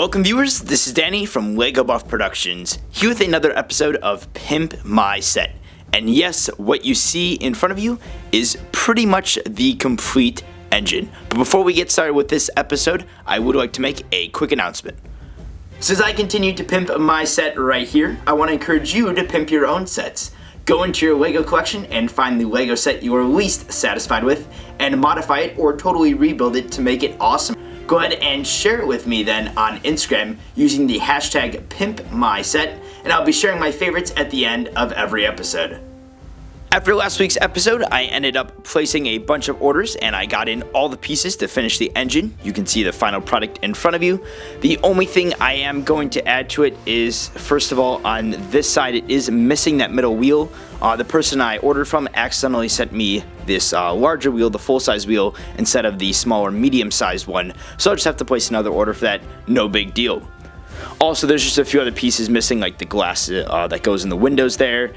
Welcome viewers, this is Danny from Lego Buff Productions, here with another episode of Pimp My Set. And yes, what you see in front of you is pretty much the complete engine. But before we get started with this episode, I would like to make a quick announcement. Since I continue to pimp my set right here, I want to encourage you to pimp your own sets. Go into your Lego collection and find the Lego set you are least satisfied with and modify it or totally rebuild it to make it awesome. Go ahead and share it with me then on Instagram using the hashtag PimpMySet, and I'll be sharing my favorites at the end of every episode. After last week's episode, I ended up placing a bunch of orders and I got in all the pieces to finish the engine. You can see the final product in front of you. The only thing I am going to add to it is, first of all, on this side it is missing that middle wheel. The person I ordered from accidentally sent me this larger wheel, the full-size wheel, instead of the smaller medium-sized one. So I'll just have to place another order for that, no big deal. Also, there's just a few other pieces missing, like the glass that goes in the windows there.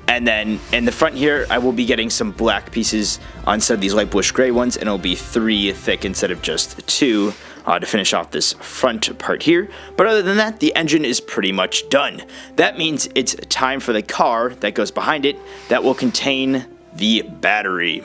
And then in the front here, I will be getting some black pieces instead of these light bluish gray ones, and it'll be 3 thick instead of just 2 to finish off this front part here. But other than that, the engine is pretty much done. That means it's time for the car that goes behind it that will contain the battery.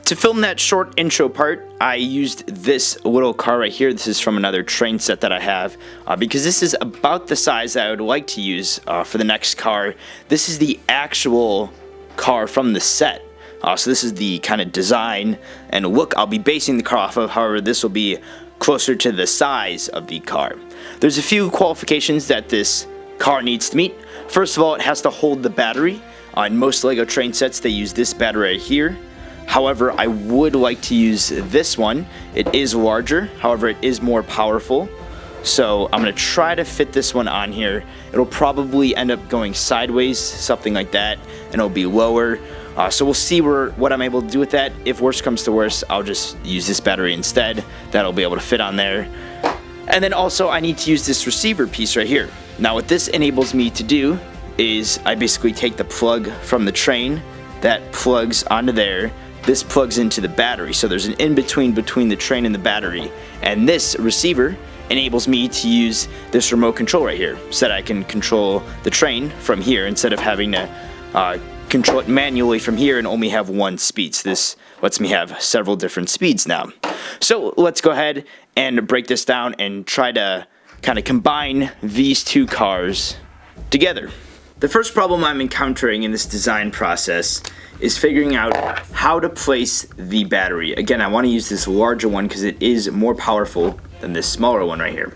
To film that short intro part, I used this little car right here. This is from another train set that I have because this is about the size that I would like to use for the next car. This is the actual car from the set. So this is the kind of design and look I'll be basing the car off of. However, this will be closer to the size of the car. There's a few qualifications that this car needs to meet. First of all, it has to hold the battery. On most Lego train sets, they use this battery right here. However, I would like to use this one. It is larger, however it is more powerful. So I'm going to try to fit this one on here. It'll probably end up going sideways, something like that, and it'll be lower. So we'll see what I'm able to do with that. If worse comes to worse, I'll just use this battery instead. That'll be able to fit on there. And then also I need to use this receiver piece right here. Now what this enables me to do is I basically take the plug from the train that plugs onto there. This plugs into the battery, so there's an in-between between the train and the battery. And this receiver enables me to use this remote control right here, so that I can control the train from here instead of having to control it manually from here and only have one speed. So this lets me have several different speeds now. So let's go ahead and break this down and try to kind of combine these two cars together. The first problem I'm encountering in this design process is figuring out how to place the battery. Again, I want to use this larger one because it is more powerful than this smaller one right here.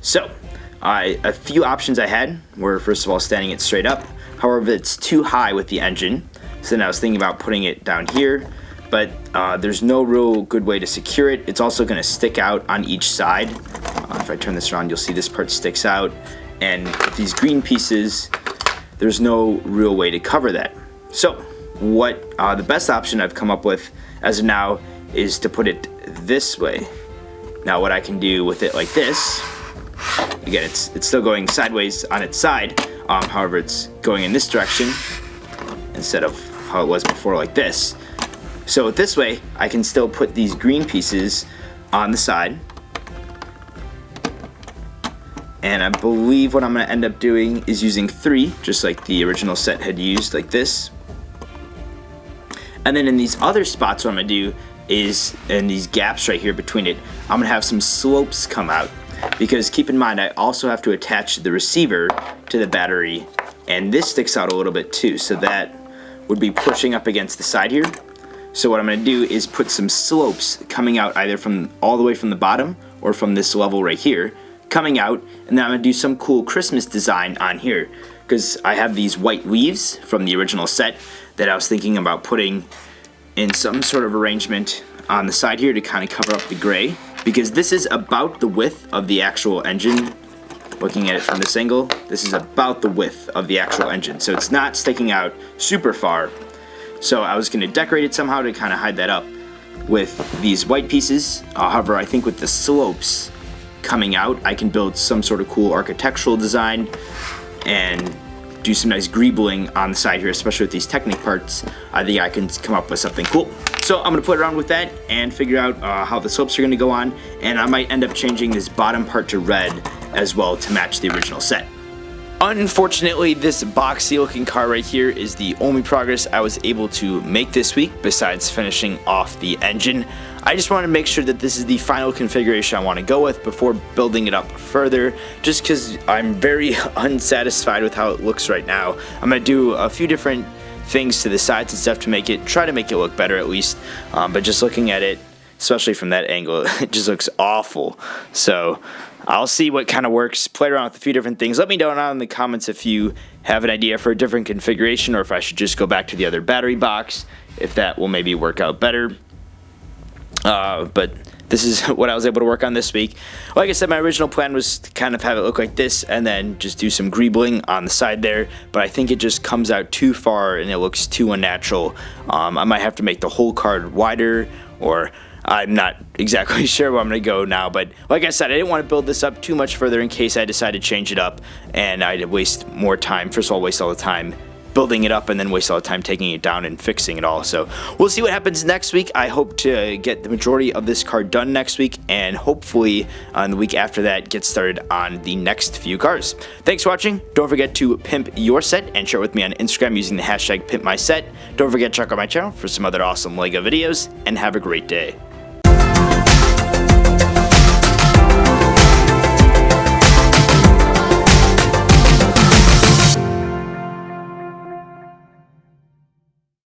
So, a few options I had were, first of all, standing it straight up. However, it's too high with the engine, so then I was thinking about putting it down here, but there's no real good way to secure it. It's also going to stick out on each side. If I turn this around, you'll see this part sticks out, and with these green pieces, there's no real way to cover that. So, what the best option I've come up with as of now is to put it this way. Now what I can do with it like this, again it's still going sideways on its side, however it's going in this direction instead of how it was before, like this. So this way I can still put these green pieces on the side, and I believe what I'm going to end up doing is using 3, just like the original set had used, like this. And then in these other spots, what I'm going to do is, in these gaps right here between it, I'm going to have some slopes come out. Because keep in mind, I also have to attach the receiver to the battery, and this sticks out a little bit too, so that would be pushing up against the side here. So what I'm going to do is put some slopes coming out either from all the way from the bottom or from this level right here, coming out, and then I'm going to do some cool Christmas design on here. Because I have these white leaves from the original set that I was thinking about putting in some sort of arrangement on the side here to kind of cover up the gray. Because this is about the width of the actual engine. Looking at it from this angle, this is about the width of the actual engine. So it's not sticking out super far. So I was going to decorate it somehow to kind of hide that up with these white pieces. However, I think with the slopes coming out, I can build some sort of cool architectural design and do some nice greebling on the side here, especially with these Technic parts, I think I can come up with something cool. So I'm gonna play around with that and figure out how the slopes are gonna go on, and I might end up changing this bottom part to red as well to match the original set. Unfortunately, this boxy looking car right here is the only progress I was able to make this week besides finishing off the engine. I just want to make sure that this is the final configuration I want to go with before building it up further, just because I'm very unsatisfied with how it looks right now. I'm going to do a few different things to the sides and stuff to try to make it look better at least, but just looking at it, especially from that angle, it just looks awful. So I'll see what kind of works, play around with a few different things. Let me know down in the comments if you have an idea for a different configuration, or if I should just go back to the other battery box, if that will maybe work out better. But this is what I was able to work on this week. Like I said, my original plan was to kind of have it look like this and then just do some greebling on the side there, but I think it just comes out too far and it looks too unnatural. I might have to make the whole card wider, or I'm not exactly sure where I'm going to go now, but like I said, I didn't want to build this up too much further in case I decide to change it up and I'd waste more time. First of all, waste all the time building it up and then waste all the time taking it down and fixing it all. So we'll see what happens next week. I hope to get the majority of this card done next week, and hopefully on the week after that get started on the next few cars. Thanks for watching. Don't forget to pimp your set and share it with me on Instagram using the hashtag Pimp My Set. Don't forget to check out my channel for some other awesome LEGO videos, and have a great day.